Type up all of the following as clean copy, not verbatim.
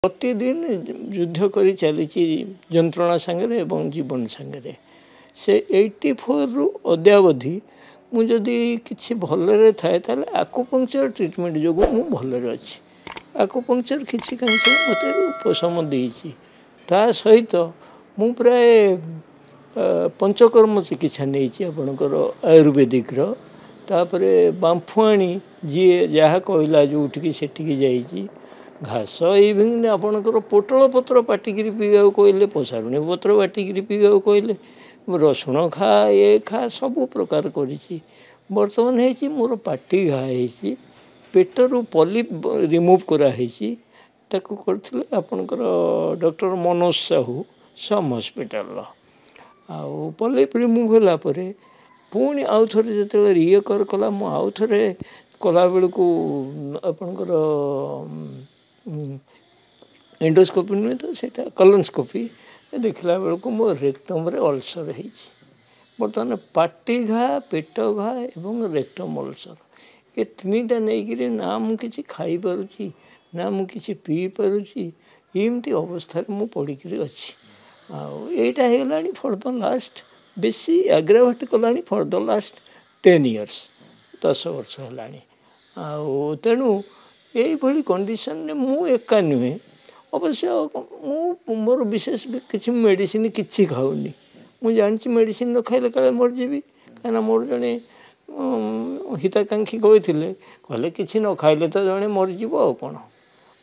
प्रतिदिन युद्ध करी चली जंत्रणा सांगे एवं जीवन सांगे से 84 रु अद्यावधि मुझे किसी भलरे थाए आकुपंक्चर ट्रिटमेंट जो मु भलरे अच्छी आकुपंक्चर किसी मत उपशम देती ता सहित मु प्राय पंचकर्म चिकित्सा नहीं आपणकर आयुर्वेदिक तापर बांफुआणी जी जहाँ कहला जो उठिकी सेठिकी जाइए घास इवन आपणकर पोटल पत्र बाटिकी पीवा कहले पसारुणी पत्र बाटिकी पीवा कहले रसुण खा ये खा सबू प्रकार करी बर्तमान है मोर पाटी घाई पेटर पलिप रिमूव कराई करते आपणकर डॉक्टर मनोज साहू सम हॉस्पिटल आउ पलिप रिमूव होला परे पुणी आउ थे जो ये कला मु आउ थे कला बेलू आपणकर एंडोस्कोपी नुहे तो सीटा कलोनस्कोपी देखला बेलू मो रेक्टम रे अल्सर है बर्तमान पाटी घा पेट घा एवं रेक्टम अल्सर ये तीनटा नहीं ना मुझे खाई पारुची ना मुझे पी पारुची एमती अवस्था मु पड़िक अच्छी आईटा होगा फॉर द लास्ट बेसी एग्रावेट कला फॉर द लास्ट 10 years 10 वर्ष है तेणु यही कंडीशन में मु एका नुहे अवश्य मु मोर विशेष किसी मेडिसिन किसी खाऊनी मुझे जानी मेडिसिन न खाइले काले मरजीबी कहीं मोर जड़े हिताकांक्षी कहते कहले कि न खाइले तो जड़े मरजीव आ कौन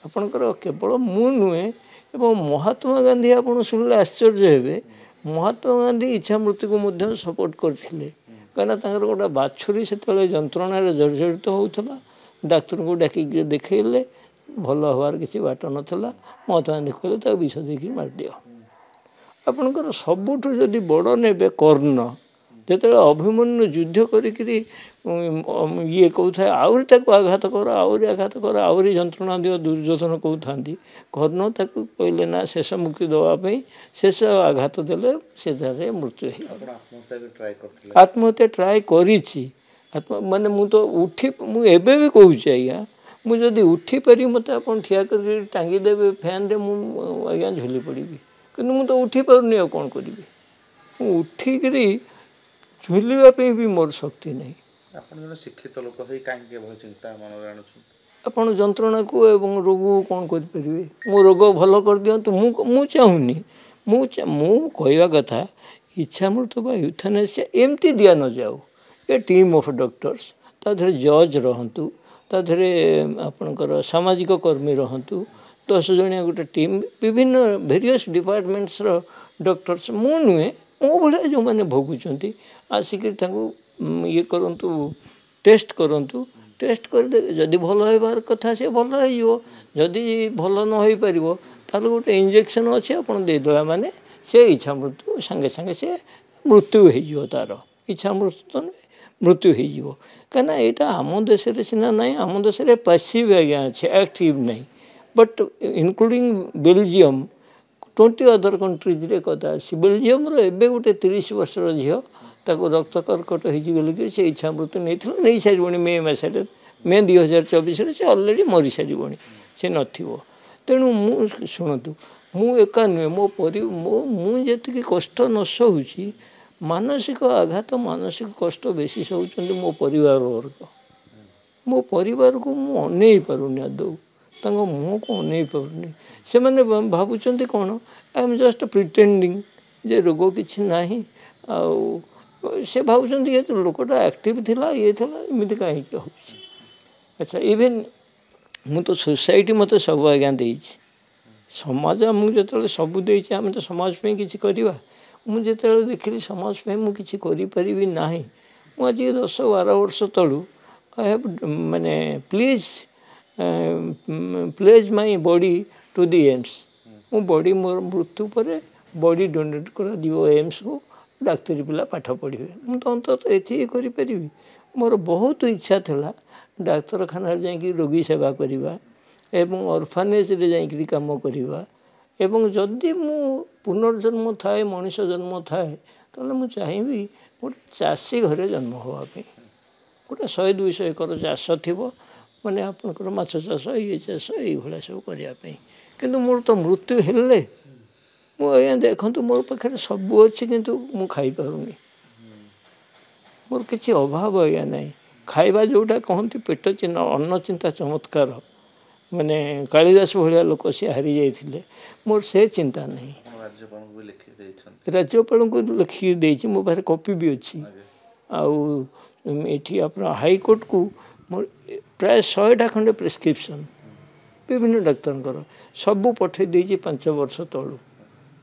आपणकर केवल मु नुहे एवं महात्मा गांधी आपड़ शुणिले आश्चर्य हे महात्मा गांधी इच्छा मृत्यु को सपोर्ट करते कहीं गोटे बाछुरी से जंत्रण जर्जरित होता डाक्तर को डाक देखले भल हबार किसी बाट नाला महात्मा गांधी कहले विष देखिए मारदि आपणकर सबुठ जदि बड़ ने कर्ण जो अभिमन्यु युद्ध करी ये कहता आहरी आघात कर आहरी आघात कर आहरी जंत्रणा दियो दुर्योधन कहते कर्ण ताक कहले ना शेष मुक्ति देवाई शेष आघात देले से मृत्यु हो आत्महत्या ट्राए करी माने मु तो उठी मुझे भी कहूँ आज्ञा मुझे उठी पारि मत आप ठिया कर टांगीदेवे फैन रे आज्ञा झुली पड़ी कि मुझे तो उठी पारुनी आ कौन करी उठिक झुलवाई भी मोर शक्ति नहीं शिक्षित लोक चिंता मन आपण जंत्रणा को एवं रोग को कौन करें मो रोग भल कर दिंतु मु चाहूनी मु कहवा कथा इच्छा मृत्यु बा यूथेनेसिया एमती दिया न जाऊ ए टीम ऑफ डॉक्टर्स ताधरे जज रहतु ताधरे आपणकर सामाजिक कर्मी रहतु 10 जणिया गोटे टीम विभिन्न वेरियस डिपार्टमेंट्स डॉक्टर्स मु नुहे मो भाया जो मैंने भोगुंट आसिक ये करंतु टेस्ट करंतु टेस्ट कर जदि भल होबार कथा से भल हो जदि भल न हो पार ताल गोटे इंजेक्शन अच्छे आपड़ देदेवा माने से इच्छा मृत्यु सांगे सांगे से मृत्यु हो तार इच्छा मृत्यु तो नुहे मृत्यु हो कहीं यहाँ आम देश सीना ना आम देश पैसिव आज्ञा अच्छे एक्टिव नहीं but including Belgium 20 other countries रे कथा बेल्जियम रे गोटे 30 वर्षर झील ताको रक्त कर्कट हो से इच्छा मृत्यु नहीं सारी मे मसरे मे 2024 से अलरेडी मरी सारी से नथिबो तेणु मु शुणु मु एका नुहे मुझे कष्ट न सहूँ मानसिक आघात मानसिक कष्ट बेसी सहूँ मो परिवार वर्ग मो परिवार को मु अनै पारुनी आदौ मुँह को अनै पारुनी से मैंने भावुं कौन आई एम जस्ट प्रिटेंडिंग जे रोग किसी ना से भावुं ये तो लोकटा एक्टिव थिला ये थिला एमती कहीं हो अच्छा इवेन मु तो सोसाइटी मत सब आज्ञा दे समाज मुझे सबू दे आम तो समाज पे किसी करवा मुझे देखिली समाज पे मुझे किसी करी ना मुझे 10-12 वर्ष तलू आई हैव माने pledge my body to the AIIMS मो बॉडी मोर मृत्यु पर बॉडी डोनेट कर दिव एम्स को डाक्तरी पिला पाठ पढ़े मुझे तो अंत ये करी मोर बहुत इच्छा था डाक्तरखाना जाकि रोगी सेवा करवा एवं ऑर्फनेज रे जाकि काम करवा एवं जदि मु पुनर्जन्म थाए मनुष्य जन्म थाए तो मुझे चाहिए गोटे चाषी घरे जन्म हाँपाई गोटे 100-200 एकर चाष थी माने आपंकर माछ चाष ये चाष ये सब करने କିନ୍ତୁ ମୋର ତ ମୃତ୍ୟୁ ହେଲେ ମୁଁ ଆଜ୍ଞା ଦେଖନ୍ତୁ ମୋର ପାଖରେ ସବୁ ଅଛି କିନ୍ତୁ ମୁଁ ଖାଇପାରୁନି। ମୋର କିଛି ଅଭାବ ଆଜ୍ଞା ନାହିଁ। ଖାଇବା ଯେଉଁଟା କହନ୍ତି ପେଟ ଚିହ୍ନ ଅନ୍ନ ଚିନ୍ତା ଚମତ୍କାର, ମାନେ କାଳିଦାସ ଭଳିଆ ଲୋକ ସେ ହାରି ଯାଇଥିଲେ, ମୋର ସେ ଚିନ୍ତା ନାହିଁ। ରାଜ୍ୟପାଳଙ୍କୁ ବି ଲେଖି ଦେଇଛନ୍ତି? ରାଜ୍ୟପାଳଙ୍କୁ ଲେଖିକି ଦେଇଛି, ମୋ ପାଖରେ କପି ବି ଅଛି। ଆଉ ଏଠି ଆପଣ ହାଇକୋର୍ଟକୁ ମୋର ପ୍ରାୟ 100ଟା ଖଣ୍ଡେ ପ୍ରେସକ୍ରିପସନ୍ ବିଭିନ୍ନ ଡାକ୍ତରଙ୍କର ସବୁ ପଠାଇ ଦେଇଛି 5 ବର୍ଷ ତଳୁ।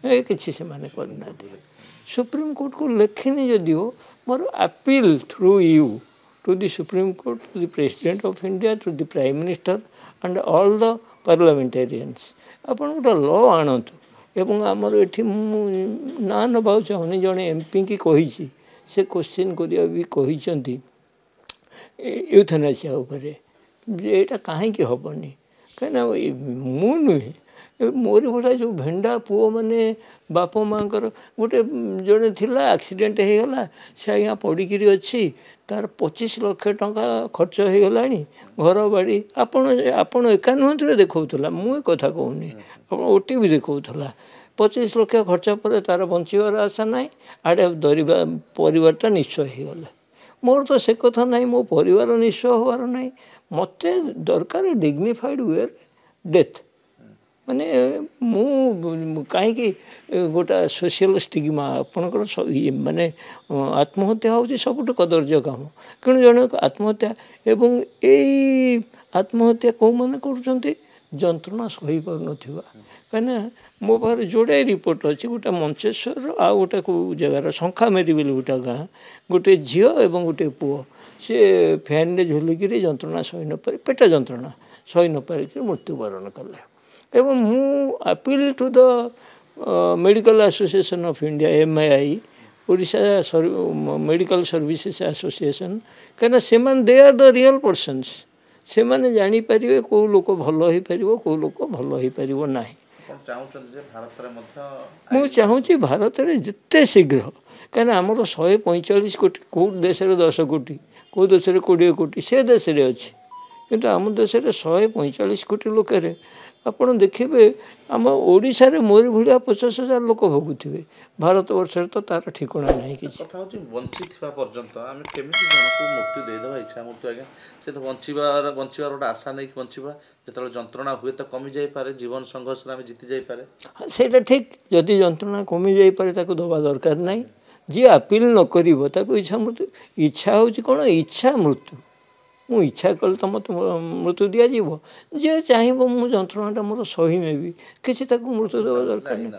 କିଛି ସେମାନେ କରିନାହାନ୍ତି। ସୁପ୍ରିମକୋର୍ଟକୁ ଲେଖିନି ଯଦିଓ ମୋର appeal through you to the supreme court, to the president of India, to the prime minister and all the parliamentarians, ଆପଣ ଗୋଟେ ଲ ଆଣନ୍ତୁ। ଏବଂ ଆମର ଏଠି ମୁଁ ନାଁ ନେବାକୁ ଚାହୁଁନି, ଜଣେ MP କି କହିଛି, ସେ କୋଶ୍ଚିନ୍ କରିବା ବି କହିଛନ୍ତି ୟୁଥେନାସିଆ ଉପରେ, ଯେ ଏଇଟା କାହିଁକି ହେବନି। କାହିଁକିନା ମୁଁ ନୁହେଁ, ମୋରି ଭଳିଆ ଯେଉଁ ଭେଣ୍ଡା ପୁଅମାନେ ବାପ ମାଆଙ୍କର, ଗୋଟେ ଜଣେ ଥିଲା ଆକ୍ସିଡେଣ୍ଟ ହେଇଗଲା, ସେ ଆଜ୍ଞା ପଡ଼ିକିରି ଅଛି, ତାର 25 ଲକ୍ଷ ଟଙ୍କା ଖର୍ଚ୍ଚ ହେଇଗଲାଣି, ଘର ବାଡ଼ି, ଆପଣ ଏକା ନୁହଁନ୍ତିରେ ଦେଖାଉଥିଲା, ମୁଁ ଏ କଥା କହୁନି, ଆପଣ OTV ଦେଖାଉଥିଲା। 25 ଲକ୍ଷ ଖର୍ଚ୍ଚ ପରେ ତାର ବଞ୍ଚିବାର ଆଶା ନାହିଁ, ଆଡ଼େ ପରିବାରଟା ନିଶ୍ଚୟ ହେଇଗଲା। ମୋର ତ ସେ କଥା ନାହିଁ, ମୋ ପରିବାର ନିଶ୍ଚୟ ହେବାର ନାହିଁ। ମୋତେ ଦରକାର ଡିଗ୍ନିଫାଇଡ୍ ୱେରେ ଡେଥ୍। ମାନେ ମୁଁ କାହିଁକି ଗୋଟା ସୋସିଆଲ ଷ୍ଟିଗ୍ମା, ଆପଣଙ୍କର ମାନେ ଆତ୍ମହତ୍ୟା ହେଉଛି ସବୁଠୁ କଦର୍ଯ୍ୟ କାମ। ତେଣୁ ଜଣେ ଆତ୍ମହତ୍ୟା, ଏବଂ ଏଇ ଆତ୍ମହତ୍ୟା କେଉଁମାନେ କରୁଛନ୍ତି, ଯନ୍ତ୍ରଣା ସହିପାରୁନଥିବା। କାହିଁକିନା ମୋ ପାଖରେ ଯୋଡ଼େ ରିପୋର୍ଟ ଅଛି, ଗୋଟେ ମଞ୍ଚେଶ୍ୱରର, ଆଉ ଗୋଟେ କେଉଁ ଜାଗାର ଶଙ୍ଖାମେରି ବୋଲି ଗୋଟେ ଗାଁ, ଗୋଟେ ଝିଅ ଏବଂ ଗୋଟେ ପୁଅ, ସେ ଫ୍ୟାନ୍ରେ ଝୁଲିକିରି ଯନ୍ତ୍ରଣା ସହି ନପାରି, ପେଟ ଯନ୍ତ୍ରଣା ସହି ନପାରିକି ମୃତ୍ୟୁବରଣ କଲେ। ଏବଂ ମୁଁ appeal to the medical association of India, MAI, Odisha medical services association, କାହିଁକିନା ସେମାନେ ଦେ ଆର୍ ଦ ରିଅଲ୍ ପର୍ସନ୍ସ, ସେମାନେ ଜାଣିପାରିବେ କେଉଁ ଲୋକ ଭଲ ହେଇପାରିବ, କେଉଁ ଲୋକ ଭଲ ହେଇପାରିବ ନାହିଁ। ମୁଁ ଚାହୁଁଛି ଭାରତରେ ଯେତେ ଶୀଘ୍ର, କାହିଁକିନା ଆମର 145 କୋଟି, କେଉଁ ଦେଶରେ 10 କୋଟି, କେଉଁ ଦେଶରେ 20 କୋଟି, ସେ ଦେଶରେ ଅଛି, କିନ୍ତୁ ଆମ ଦେଶରେ 145 କୋଟି ଲୋକରେ ଆପଣ ଦେଖିବେ, ଆମ ଓଡ଼ିଶାରେ ମୋରି ଭଳିଆ 50,000 ଲୋକ ଭୋଗୁଥିବେ, ଭାରତବର୍ଷରେ ତ ତାର ଠିକଣା ନାହିଁ କିଛି। କଥା ହେଉଛି ବଞ୍ଚିଥିବା ପର୍ଯ୍ୟନ୍ତ ଆମେ କେମିତି ଜଣକୁ ମୃତ୍ୟୁ ଦେଇଦେବା, ଇଚ୍ଛା ମୃତ୍ୟୁ ଆଜ୍ଞା, ସେ ତ ବଞ୍ଚିବାର ଗୋଟେ ଆଶା ନେଇକି ବଞ୍ଚିବା, ଯେତେବେଳେ ଯନ୍ତ୍ରଣା ହୁଏ ତ କମିଯାଇପାରେ, ଜୀବନ ସଂଘର୍ଷରେ ଆମେ ଜିତି ଯାଇପାରେ। ସେଇଟା ଠିକ୍, ଯଦି ଯନ୍ତ୍ରଣା କମିଯାଇପାରେ ତାକୁ ଦେବା ଦରକାର ନାହିଁ। ଯିଏ ଆପିଲ୍ ନ କରିବ ତାକୁ ଇଚ୍ଛା ମୃତ୍ୟୁ, ଇଚ୍ଛା ହେଉଛି କ'ଣ, ଇଚ୍ଛା ମୃତ୍ୟୁ। ମୁଁ ଇଚ୍ଛା କଲେ ତ ମୋତେ ମୃତ୍ୟୁ ଦିଆଯିବ। ଯିଏ ଚାହିଁବ ମୁଁ ଯନ୍ତ୍ରଣାଟା ମୋର ସହି ନେବି, କିଛି ତାକୁ ମୃତ୍ୟୁ ଦେବା ଦରକାର ନାହିଁ।